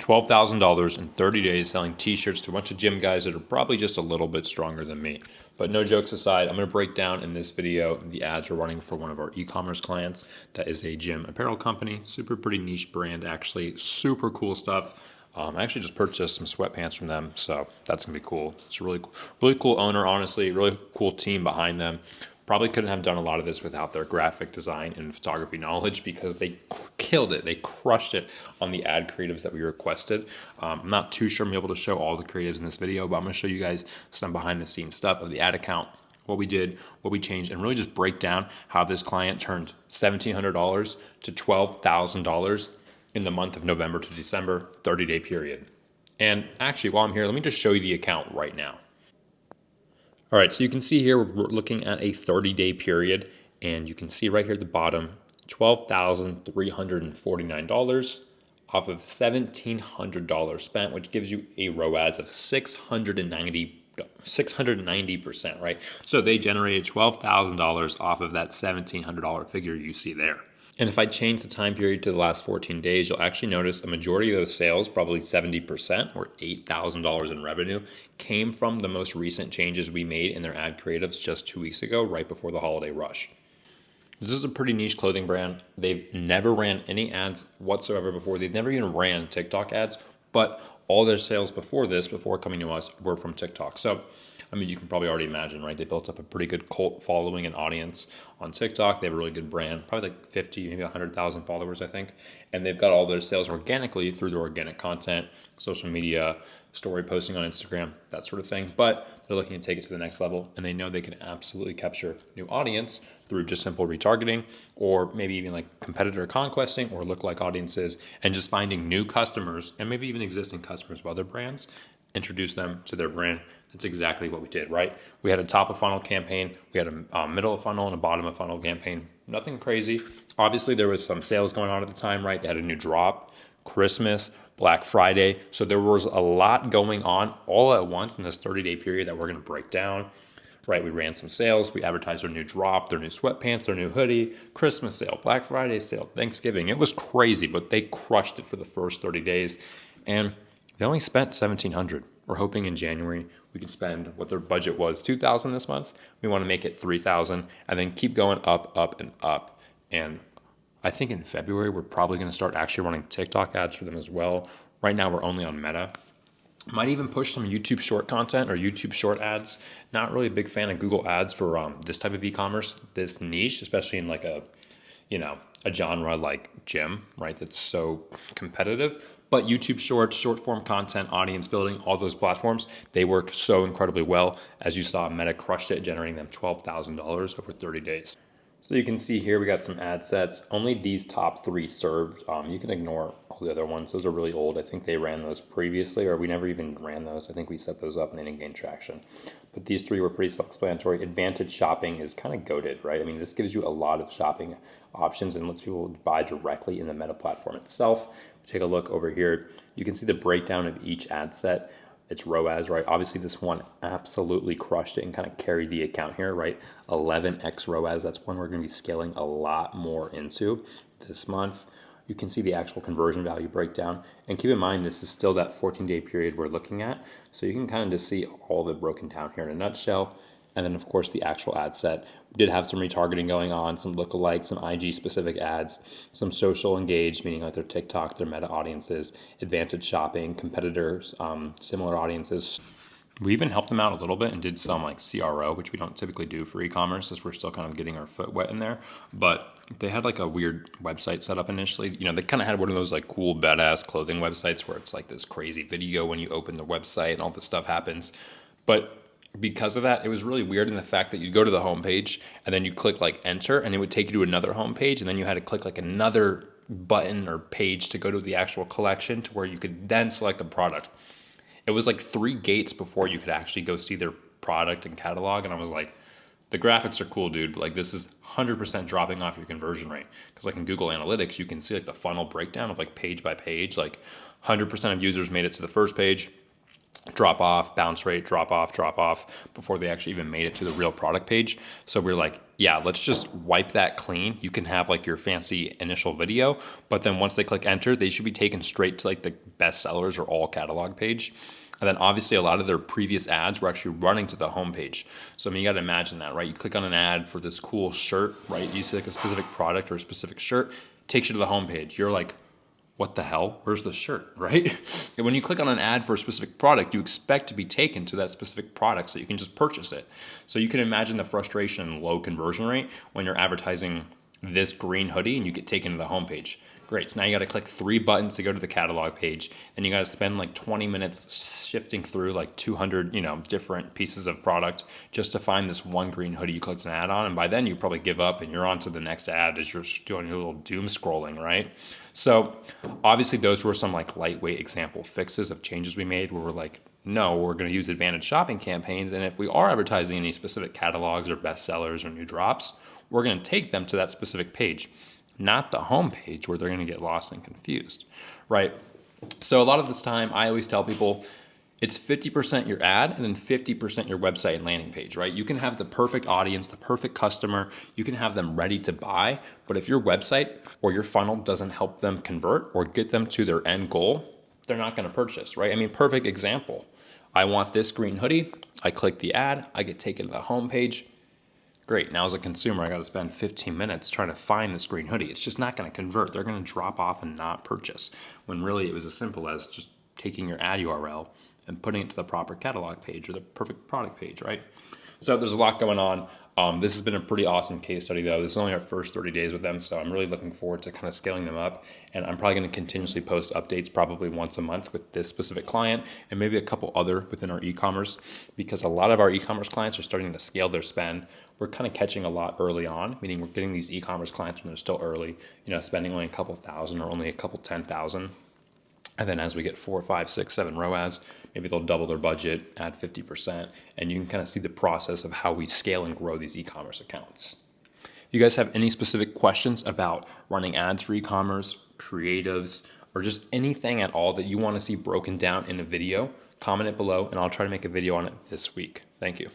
$12,000 in 30 days selling t-shirts to a bunch of gym guys that are probably just a little bit stronger than me. But no jokes aside, I'm going to break down in this video the ads we're running for one of our e-commerce clients. That is a gym apparel company, pretty niche brand, actually super cool stuff. I actually just purchased some sweatpants from them, so that's gonna be cool. It's a really cool owner, honestly, really cool team behind them. Probably couldn't have done a lot of this without their graphic design and photography knowledge because they killed it. They crushed it on the ad creatives that we requested. I'm not too sure I'm able to show all the creatives in this video, but I'm gonna show you guys some behind the scenes stuff of the ad account, what we did, what we changed, and really just break down how this client turned $1,700 to $12,000 in the month of November to December, 30-day period. And actually, while I'm here, let me just show you the account right now. All right, so you can see here, we're looking at a 30-day period, and you can see right here at the bottom, $12,349 off of $1,700 spent, which gives you a ROAS of 690%, right? So they generated $12,000 off of that $1,700 figure you see there. And if I change the time period to the last 14 days, you'll actually notice a majority of those sales, probably 70% or $8,000 in revenue, came from the most recent changes we made in their ad creatives just 2 weeks ago, right before the holiday rush. This is a pretty niche clothing brand. They've never ran any ads whatsoever before. They've never even ran TikTok ads, but all their sales before this, before coming to us, were from TikTok. So, I mean, you can probably already imagine, right? They built up a pretty good cult following and audience on TikTok. They have a really good brand, probably like 50, maybe 100,000 followers, I think. And they've got all their sales organically through their organic content, social media, story posting on Instagram, that sort of thing. But they're looking to take it to the next level, and they know they can absolutely capture new audience through just simple retargeting, or maybe even like competitor conquesting or lookalike audiences, and just finding new customers and maybe even existing customers of other brands, introduce them to their brand. That's exactly what we did, right? We had a top of funnel campaign, we had a middle of funnel and a bottom of funnel campaign. Nothing crazy. Obviously, there was some sales going on at the time, right? They had a new drop, Christmas, Black Friday. So there was a lot going on all at once in this 30-day period that we're going to break down, right? We ran some sales. We advertised their new drop, their new sweatpants, their new hoodie, Christmas sale, Black Friday sale, Thanksgiving. It was crazy, but they crushed it for the first 30 days. And they only spent $1,700. We're hoping in January we can spend what their budget was, $2,000 this month. We want to make it $3,000 and then keep going up, up, and up. And I think in February, we're probably going to start actually running TikTok ads for them as well. Right now, we're only on Meta. Might even push some YouTube short content or YouTube short ads. Not really a big fan of Google ads for this type of e-commerce, this niche, especially in like a genre like gym, right? That's so competitive. But YouTube shorts, short form content, audience building, all those platforms, they work so incredibly well. As you saw, Meta crushed it, generating them $12,000 over 30 days. So you can see here, we got some ad sets. Only these top 3 served. You can ignore all the other ones. Those are really old. I think they ran those previously, or we never even ran those. I think we set those up and they didn't gain traction. But these 3 were pretty self-explanatory. Advantage shopping is kind of goated, right? I mean, this gives you a lot of shopping options and lets people buy directly in the Meta platform itself. Take a look over here. You can see the breakdown of each ad set. It's ROAS, right? Obviously, this one absolutely crushed it and kind of carried the account here, right? 11x ROAS. That's one we're going to be scaling a lot more into this month. You can see the actual conversion value breakdown. And keep in mind, this is still that 14-day period we're looking at. So you can kind of just see all of it broken down here in a nutshell. And then, of course, the actual ad set. We did have some retargeting going on, some lookalikes, some IG-specific ads, some social engaged, meaning like their TikTok, their Meta audiences, advantage shopping, competitors, similar audiences. We even helped them out a little bit and did some like CRO, which we don't typically do for e-commerce, as we're still kind of getting our foot wet in there. But they had like a weird website set up initially. They kind of had one of those like cool, badass clothing websites where it's like this crazy video when you open the website and all this stuff happens. But because of that, it was really weird in the fact that you'd go to the homepage and then you click like enter and it would take you to another homepage, and then you had to click like another button or page to go to the actual collection to where you could then select the product. It was like 3 gates before you could actually go see their product and catalog. And I was like, the graphics are cool, dude, but like this is 100% dropping off your conversion rate. Because like in Google Analytics, you can see like the funnel breakdown of like page by page, like 100% of users made it to the first page. drop off, bounce rate, drop off before they actually even made it to the real product page. So we're like, yeah, let's just wipe that clean. You can have like your fancy initial video, but then once they click enter, they should be taken straight to like the best sellers or all catalog page. And then obviously a lot of their previous ads were actually running to the homepage. So I mean, you got to imagine that, right? You click on an ad for this cool shirt, right? You see like a specific product or a specific shirt, takes you to the homepage. You're like, what the hell? Where's the shirt, right? And when you click on an ad for a specific product, you expect to be taken to that specific product so you can just purchase it. So you can imagine the frustration and low conversion rate when you're advertising this green hoodie and you get taken to the homepage. Great, so now you gotta click 3 buttons to go to the catalog page, and you gotta spend like 20 minutes shifting through like 200, different pieces of product just to find this one green hoodie you clicked an ad on, and by then you probably give up and you're on to the next ad as you're doing your little doom scrolling, right? So obviously those were some like lightweight example fixes of changes we made where we're like, no, we're going to use advantage shopping campaigns. And if we are advertising any specific catalogs or bestsellers or new drops, we're going to take them to that specific page, not the home page where they're going to get lost and confused, right? So a lot of this time, I always tell people it's 50% your ad and then 50% your website and landing page, right? You can have the perfect audience, the perfect customer, you can have them ready to buy, but if your website or your funnel doesn't help them convert or get them to their end goal, they're not going to purchase, right? I mean, perfect example. I want this green hoodie. I click the ad. I get taken to the home page. Great. Now as a consumer, I got to spend 15 minutes trying to find this green hoodie. It's just not going to convert. They're going to drop off and not purchase when really it was as simple as just taking your ad URL and putting it to the proper catalog page or the perfect product page, right? So there's a lot going on. This has been a pretty awesome case study though. This is only our first 30 days with them, so I'm really looking forward to kind of scaling them up. And I'm probably going to continuously post updates probably once a month with this specific client and maybe a couple other within our e-commerce, because a lot of our e-commerce clients are starting to scale their spend. We're kind of catching a lot early on, meaning we're getting these e-commerce clients when they're still early, spending only a couple thousand or only a couple 10,000. And then as we get 4, 5, 6, 7 ROAS, maybe they'll double their budget, add 50%, and you can kind of see the process of how we scale and grow these e-commerce accounts. If you guys have any specific questions about running ads for e-commerce, creatives, or just anything at all that you want to see broken down in a video, comment it below and I'll try to make a video on it this week. Thank you.